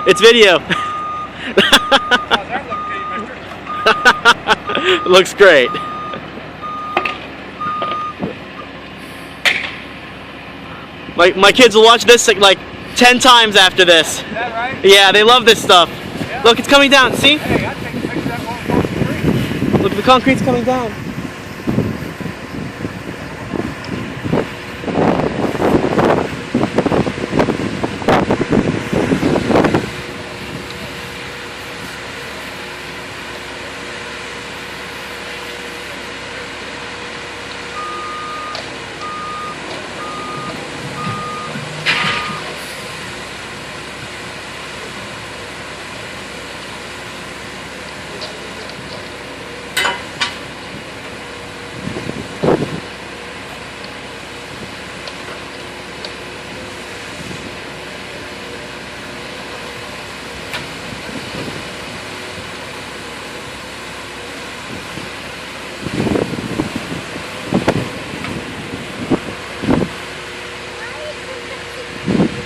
It's video. How's that look, mister? Looks great. My kids will watch this like 10 times after this. Is that right? Yeah, they love this stuff. Yeah. Look, it's coming down. See? Hey, I'd take a picture of that one across the street. Look, the concrete's coming down.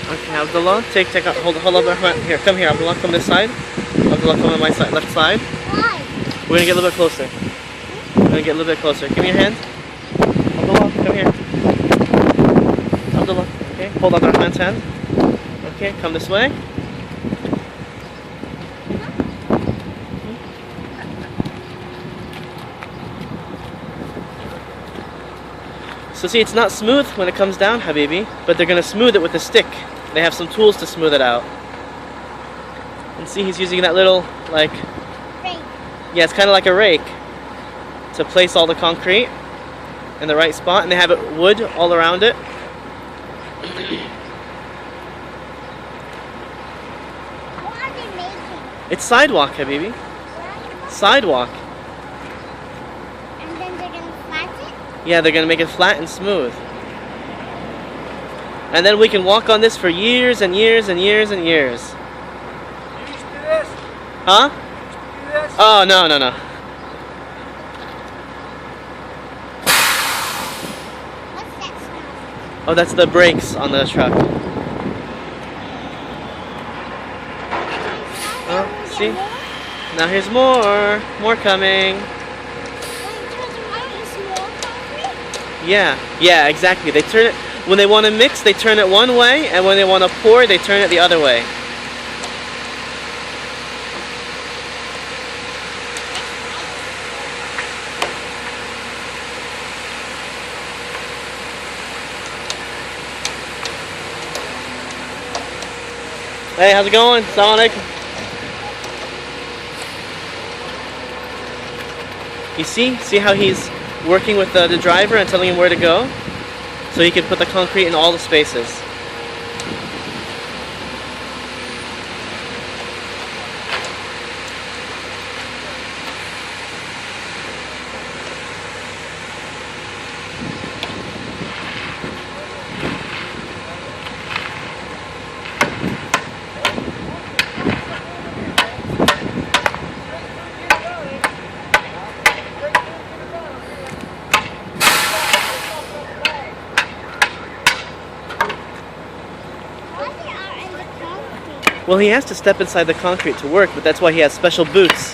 Okay, Abdullah, take, hold up, here, come here, Abdullah, come this side. Abdullah, come on my side, left side. Why? We're gonna get a little bit closer. We're gonna get a little bit closer. Give me your hand. Abdullah, come here. Abdullah, okay, hold on Rahman's hand. Okay, come this way. So see, it's not smooth when it comes down, Habibi, but they're gonna smooth it with a stick. They have some tools to smooth it out. And see, he's using that little, like, Rake. yeah, it's kind of like a rake to place all the concrete in the right spot, and they have it wood all around it. What are they making? It's sidewalk, Habibi. Sidewalk. And then they're gonna flat it? Yeah, they're gonna make it flat and smooth. And then we can walk on this for years and years and years and years. You used to do this? Huh? You used to do this? Oh, no, no, no. What's that smell? Oh, that's the brakes on the truck. Oh, see? Now here's more. More coming. Yeah, exactly. They turn it, when they want to mix, they turn it one way, and when they want to pour, they turn it the other way. Hey, how's it going? Assalamu alaikum. You see how he's working with the driver and telling him where to go? So he can put the concrete in all the spaces. Well, he has to step inside the concrete to work, but that's why he has special boots.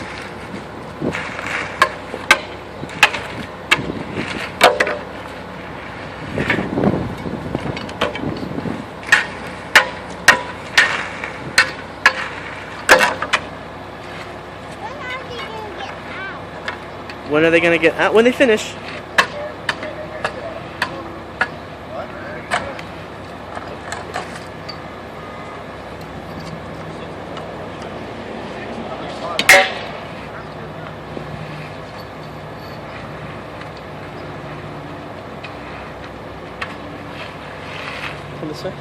When are they going to get out? When they finish. Come this way.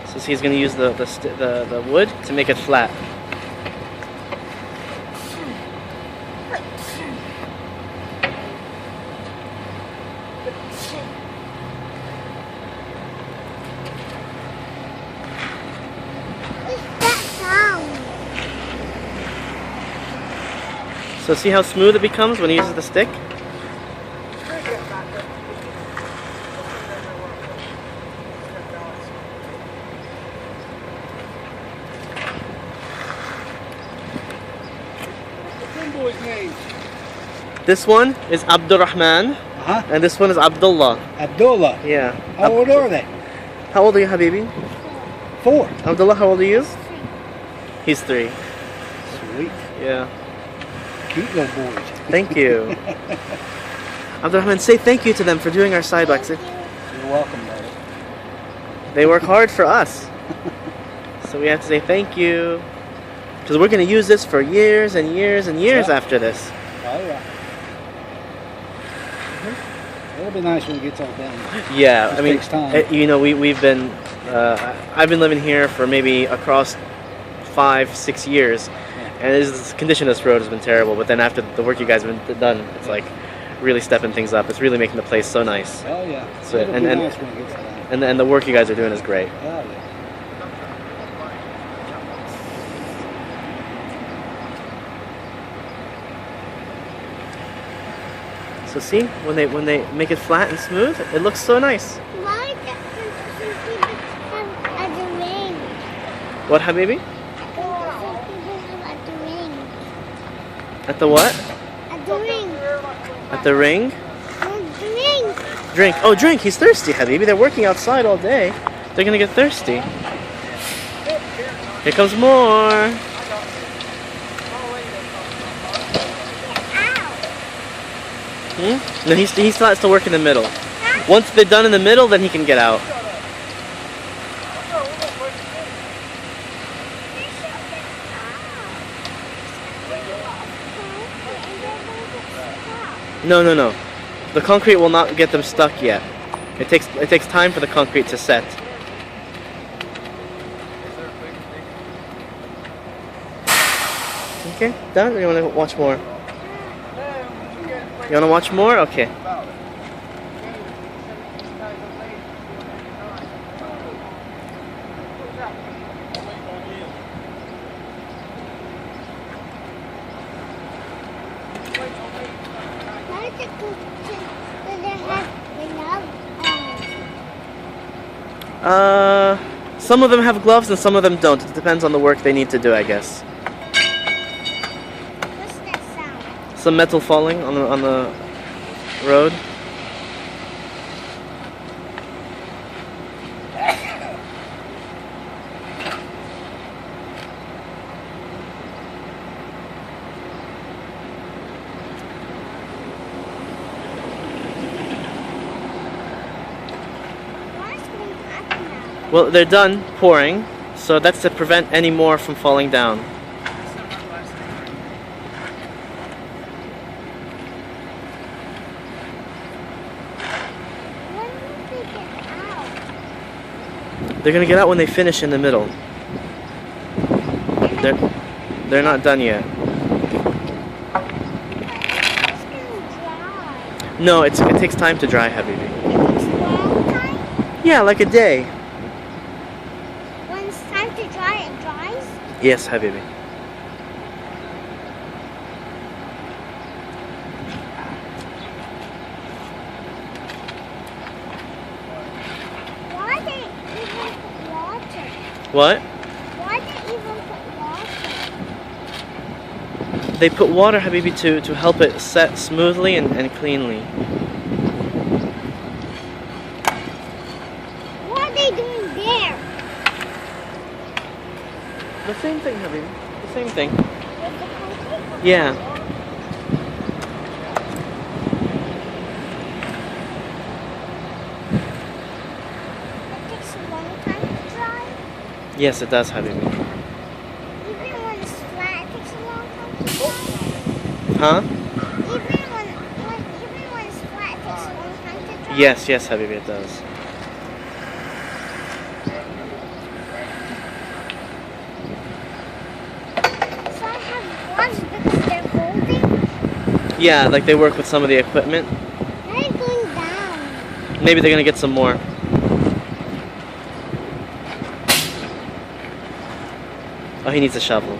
So he's going to use the wood to make it flat. So see how smooth it becomes when he uses the stick? Boy's name. This one is Abdurrahman, Uh-huh. and this one is Abdullah. Abdullah. Yeah. How old are they? How old are you, Habibi? 4. Abdullah, how old are you? He's 3. Sweet. Yeah. Cute little boys. Thank you. Abdurrahman, say thank you to them for doing our sidewalks. You're welcome, buddy. They work hard for us. So we have to say thank you. Because we're going to use this for years and years and years Yeah. after this. All right. It'll be nice when it gets all done. Yeah, Just I mean, takes time. you know, we've been, I've been living here for maybe across 5-6 years. And this condition of this road has been terrible. But then after the work you guys have been done, it's like really stepping things up. It's really making the place so nice. Oh yeah. So- It'll and- be and- nice when it gets done. And the work you guys are doing is great. Oh yeah. So see, when they make it flat and smooth, it looks so nice. Why does some people have at the ring? What, Habibi? Some people have at the ring. At the what? At the ring. At the ring? No, the ring. Drink. Oh, drink. He's thirsty, Habibi. They're working outside all day. They're gonna get thirsty. Here comes more. Ow. No, he still has to work in the middle. Once they're done in the middle, then he can get out. No, no, no. The concrete will not get them stuck yet. It takes time for the concrete to set. Okay, done? Or you want to watch more? You want to watch more? Okay. Why is it good do they have enough? Some of them have gloves and some of them don't. It depends on the work they need to do, I guess. What's that sound? Some metal falling on the road. Why is it going up now? Well, they're done pouring, so that's to prevent any more from falling down. When will they get out? They're gonna get out when they finish in the middle. They're not done yet. It's going to dry. No, it takes time to dry, Habibi. It's long time. Yeah, like a day. When it's time to dry, it dries. Yes, Habibi. Why they even put water? What? Why they even put water? They put water, Habibi, to help it set smoothly and cleanly. What are they doing there? The same thing, Habibi. The same thing. With the concrete? Yeah. It takes a long time to dry. Yes, it does, Habibi. Even when it's flat, it takes a long time to dry. Huh? Even when it's flat, it takes a long time to dry. Yes, yes, Habibi, it does. So I have gloves because they're holding. Yeah, like they work with some of the equipment. They're going down. Maybe they're gonna get some more. Oh, he needs a shovel.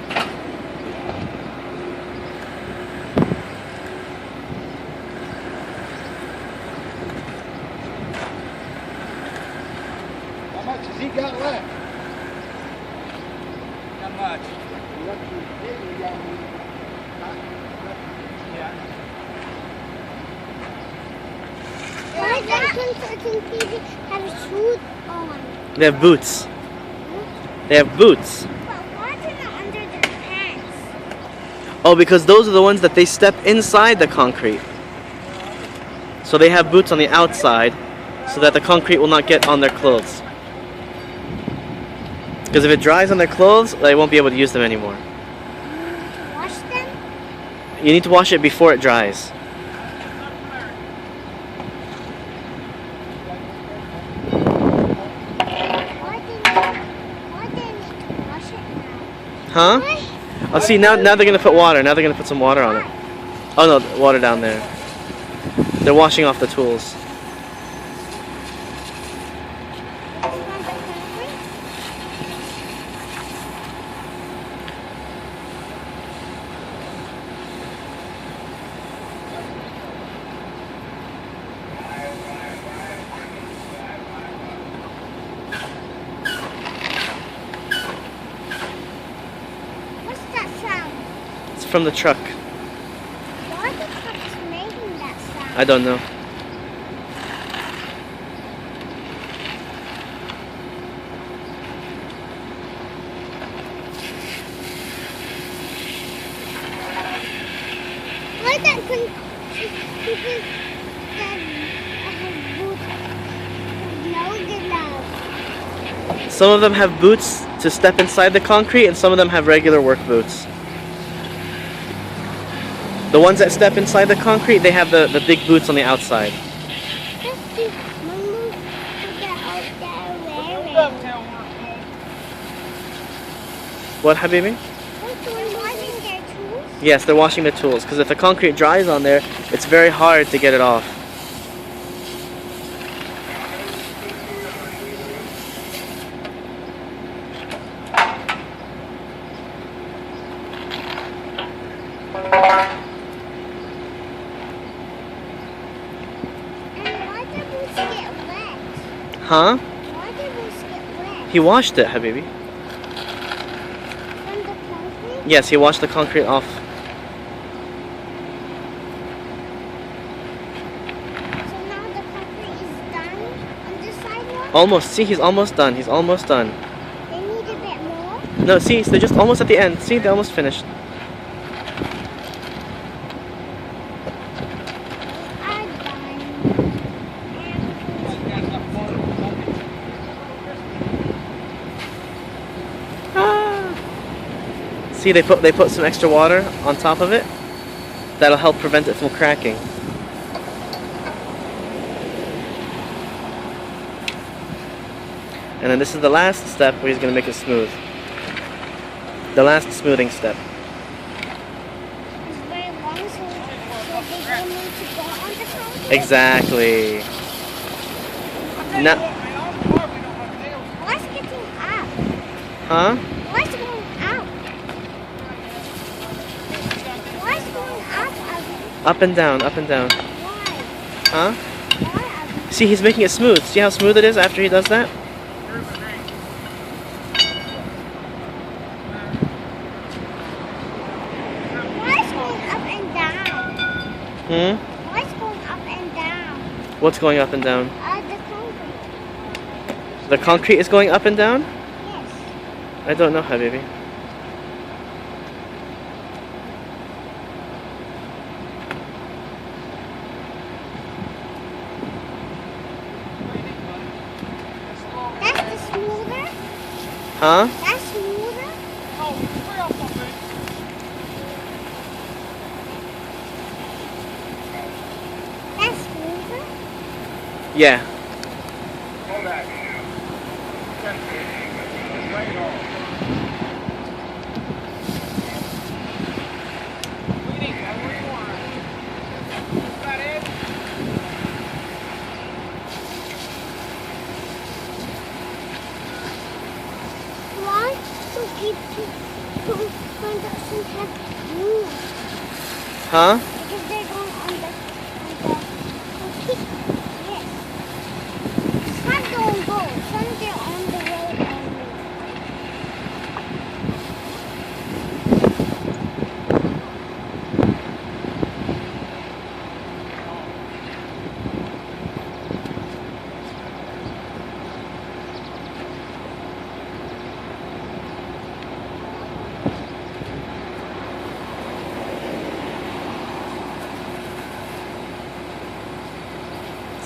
much has he got left? Not much. Why does certain people have shoes on? They have boots. They have boots. But why are they not under their pants? Oh, because those are the ones that they step inside the concrete. So they have boots on the outside so that the concrete will not get on their clothes. Because if it dries on their clothes, they won't be able to use them anymore. Wash them? You need to wash it before it dries. Why do they need to wash it now? Huh? Why? Oh, see, now they're going to put water. Now they're going to put some water on it. Oh, no, water down there. They're washing off the tools. What's that sound? It's from the truck. Why are the trucks making that sound? I don't know. Why that people that have boots with no gloves? Some of them have boots to step inside the concrete, and some of them have regular work boots. The ones that step inside the concrete, they have the big boots on the outside. That's the mama that out there wearing. What, Habibi? What's the washing their tools? Yes, they're washing the tools, because if the concrete dries on there, it's very hard to get it off. And why do boots get wet? Huh? Why do boots get wet? He washed it, Habibi. From the concrete? Yes, he washed the concrete off. So now the concrete is done on this sidewalk? Almost. See, he's almost done. He's almost done. They need a bit more? No, see, they're just almost at the end. See, they're almost finished. Are done. See, they put some extra water on top of it. That'll help prevent it from cracking. And then this is the last step where he's going to make it smooth. The last smoothing step. It's very long, so they don't need to go on the concrete? Exactly. Now, What's getting up? huh? What's going up? What's going up, Abby? Up and down, up and down. Why? Huh? Why, Abby? See, he's making it smooth. See how smooth it is after he does that? What's going up and down? Hmm? What's going up and down? What's going up and down? The concrete. The concrete is going up and down? Yes. I don't know, Habibi. That's the smoother. Huh? That's smoother. That's smoother. Yeah. Why do people who doesn't have roof? Huh? Because they're going on the yes. Some don't go. Some they're on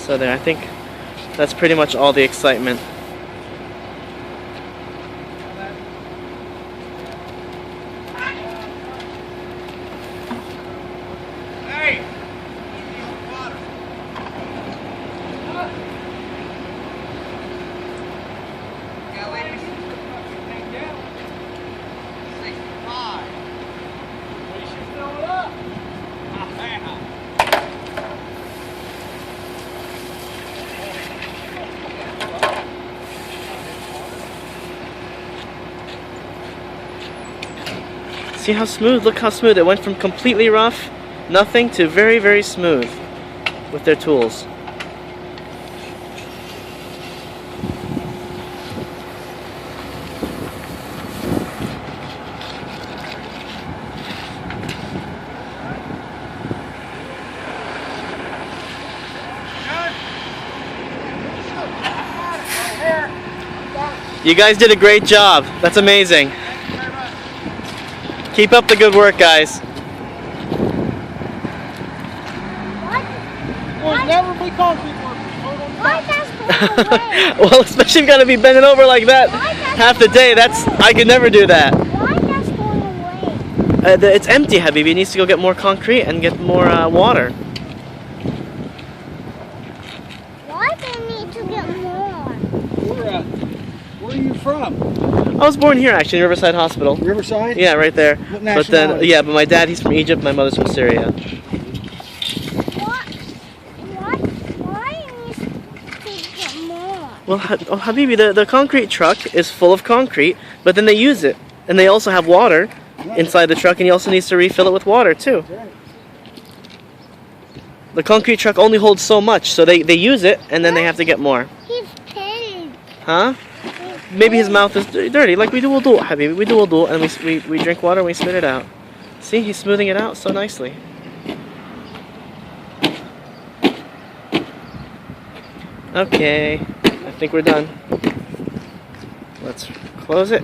So there, I think that's pretty much all the excitement. See how smooth? Look how smooth. It went from completely rough, nothing, to very, very smooth with their tools. You guys did a great job. That's amazing. Keep up the good work, guys. There's never be concrete workers. Why that's going away? Well, especially if you gotta be bending over like that half the day. I could never do that. Why that's going away? It's empty, Habibi. It needs to go get more concrete and get more water. Why do they need to get more? Where are you from? I was born here, actually, in Riverside Hospital. Riverside? Yeah, right there. What But then, nationality? yeah, but my dad, he's from Egypt. My mother's from Syria. Why needs to get more? Well, Habibi, the concrete truck is full of concrete, but then they use it, and they also have water inside the truck, and he also needs to refill it with water too. The concrete truck only holds so much, so they use it, and then they have to get more. He's paid. Huh? Maybe his mouth is dirty, like we do wudu, Habibi. We do wudu, and we drink water and we spit it out. See, he's smoothing it out so nicely. Okay, I think we're done. Let's close it.